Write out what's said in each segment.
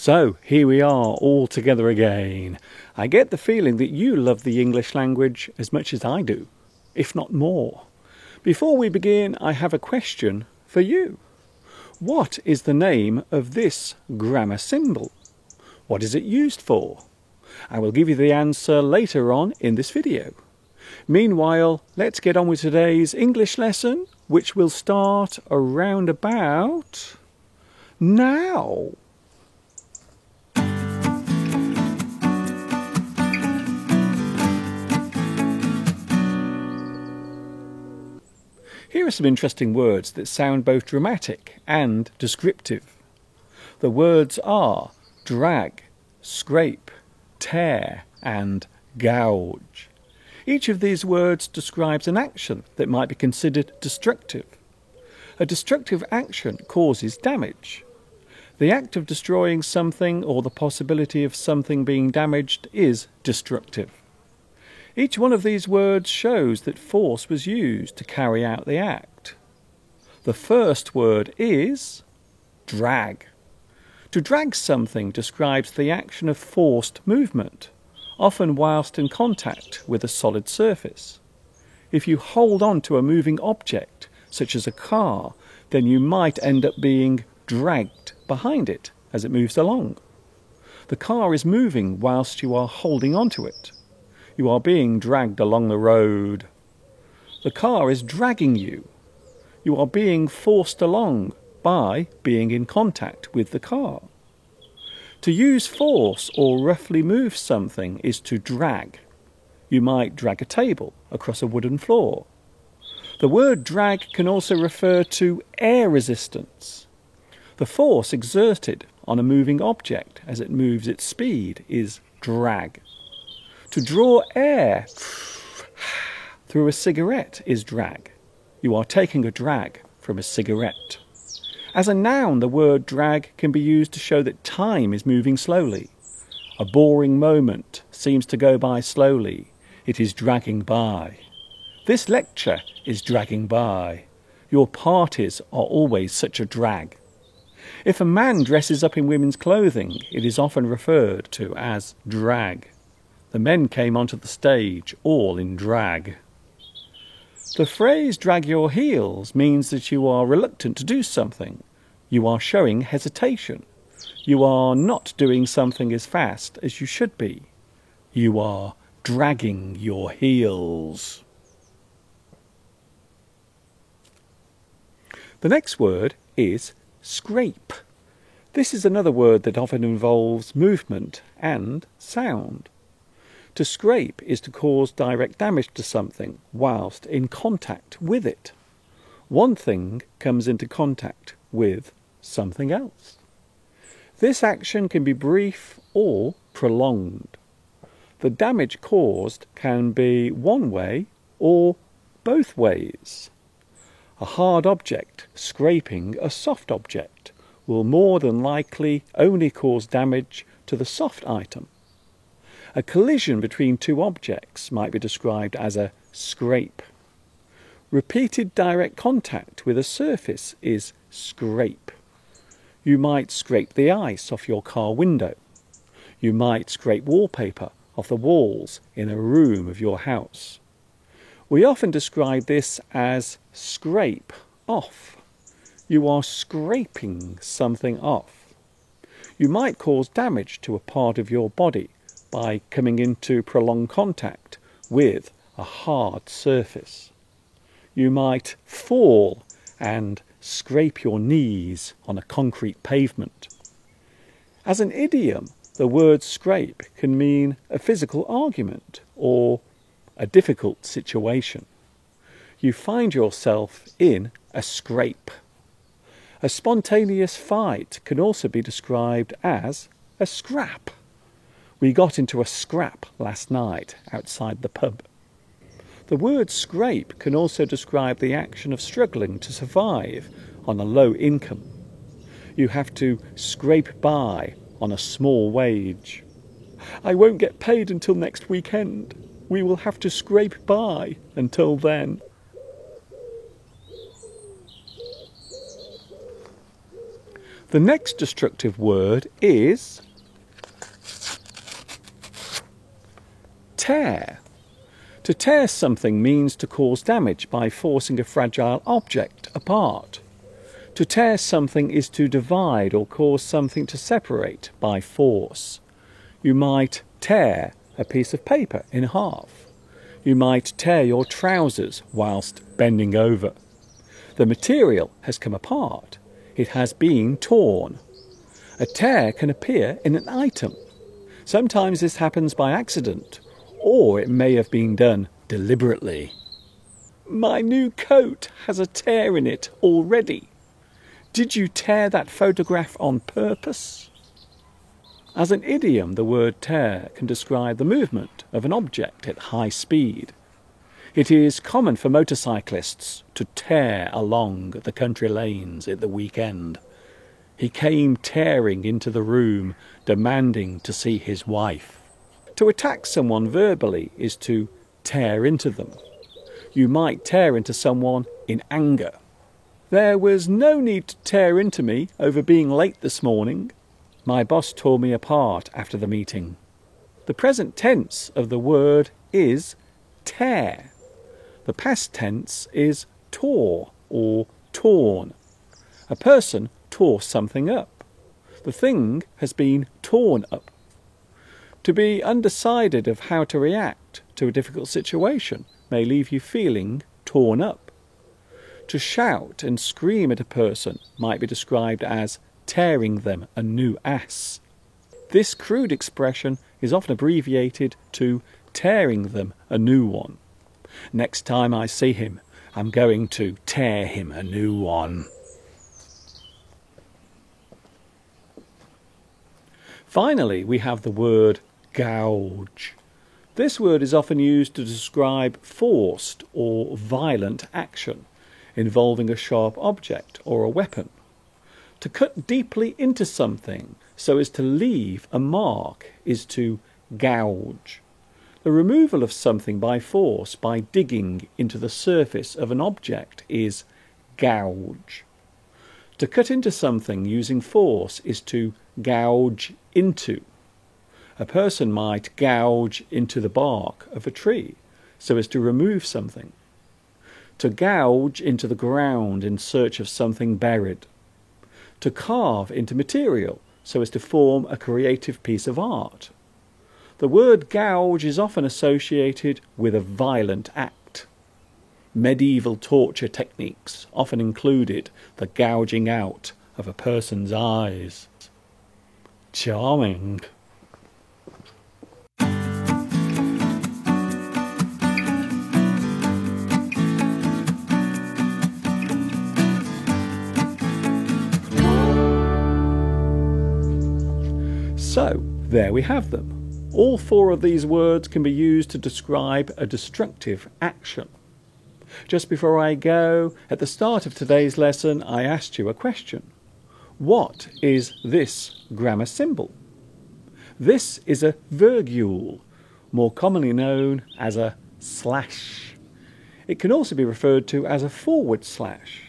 So, here we are, all together again. I get the feeling that you love the English language as much as I do, if not more. Before we begin, I have a question for you. What is the name of this grammar symbol? What is it used for? I will give you the answer later on in this video. Meanwhile, let's get on with today's English lesson, which will start around about now. Here are some interesting words that sound both dramatic and descriptive. The words are drag, scrape, tear and gouge. Each of these words describes an action that might be considered destructive. A destructive action causes damage. The act of destroying something or the possibility of something being damaged is destructive. Each one of these words shows that force was used to carry out the act. The first word is drag. To drag something describes the action of forced movement, often whilst in contact with a solid surface. If you hold on to a moving object, such as a car, then you might end up being dragged behind it as it moves along. The car is moving whilst you are holding onto it. You are being dragged along the road. The car is dragging you. You are being forced along by being in contact with the car. To use force or roughly move something is to drag. You might drag a table across a wooden floor. The word drag can also refer to air resistance. The force exerted on a moving object as it moves its speed is drag. To draw air through a cigarette is drag. You are taking a drag from a cigarette. As a noun, the word drag can be used to show that time is moving slowly. A boring moment seems to go by slowly. It is dragging by. This lecture is dragging by. Your parties are always such a drag. If a man dresses up in women's clothing, it is often referred to as drag. The men came onto the stage all in drag. The phrase drag your heels means that you are reluctant to do something. You are showing hesitation. You are not doing something as fast as you should be. You are dragging your heels. The next word is scrape. This is another word that often involves movement and sound. To scrape is to cause direct damage to something whilst in contact with it. One thing comes into contact with something else. This action can be brief or prolonged. The damage caused can be one way or both ways. A hard object scraping a soft object will more than likely only cause damage to the soft item. A collision between two objects might be described as a scrape. Repeated direct contact with a surface is scrape. You might scrape the ice off your car window. You might scrape wallpaper off the walls in a room of your house. We often describe this as scrape off. You are scraping something off. You might cause damage to a part of your body by coming into prolonged contact with a hard surface. You might fall and scrape your knees on a concrete pavement. As an idiom, the word scrape can mean a physical argument or a difficult situation. You find yourself in a scrape. A spontaneous fight can also be described as a scrap. We got into a scrap last night outside the pub. The word scrape can also describe the action of struggling to survive on a low income. You have to scrape by on a small wage. I won't get paid until next weekend. We will have to scrape by until then. The next destructive word is tear. To tear something means to cause damage by forcing a fragile object apart. To tear something is to divide or cause something to separate by force. You might tear a piece of paper in half. You might tear your trousers whilst bending over. The material has come apart. It has been torn. A tear can appear in an item. Sometimes this happens by accident, or it may have been done deliberately. My new coat has a tear in it already. Did you tear that photograph on purpose? As an idiom, the word tear can describe the movement of an object at high speed. It is common for motorcyclists to tear along the country lanes at the weekend. He came tearing into the room, demanding to see his wife. To attack someone verbally is to tear into them. You might tear into someone in anger. There was no need to tear into me over being late this morning. My boss tore me apart after the meeting. The present tense of the word is tear. The past tense is tore or torn. A person tore something up. The thing has been torn up. To be undecided of how to react to a difficult situation may leave you feeling torn up. To shout and scream at a person might be described as tearing them a new ass. This crude expression is often abbreviated to tearing them a new one. Next time I see him, I'm going to tear him a new one. Finally, we have the word gouge. This word is often used to describe forced or violent action involving a sharp object or a weapon. To cut deeply into something so as to leave a mark is to gouge. The removal of something by force by digging into the surface of an object is gouge. To cut into something using force is to gouge into. A person might gouge into the bark of a tree so as to remove something. To gouge into the ground in search of something buried. To carve into material so as to form a creative piece of art. The word gouge is often associated with a violent act. Medieval torture techniques often included the gouging out of a person's eyes. Charming. So, there we have them. All four of these words can be used to describe a destructive action. Just before I go, at the start of today's lesson, I asked you a question. What is this grammar symbol? This is a virgule, more commonly known as a slash. It can also be referred to as a forward slash.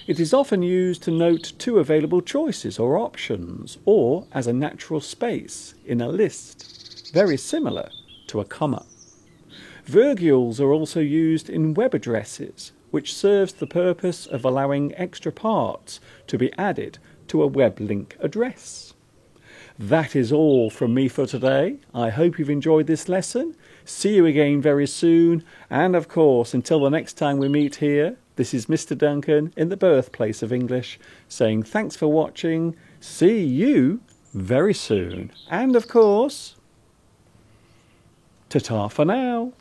It is often used to note two available choices or options, or as a natural space in a list, very similar to a comma. Virgules are also used in web addresses, which serves the purpose of allowing extra parts to be added to a web link address. That is all from me for today. I hope you've enjoyed this lesson. See you again very soon, and of course, until the next time we meet here, this is Mr. Duncan in the birthplace of English, saying thanks for watching, see you very soon, and of course, ta-ta for now.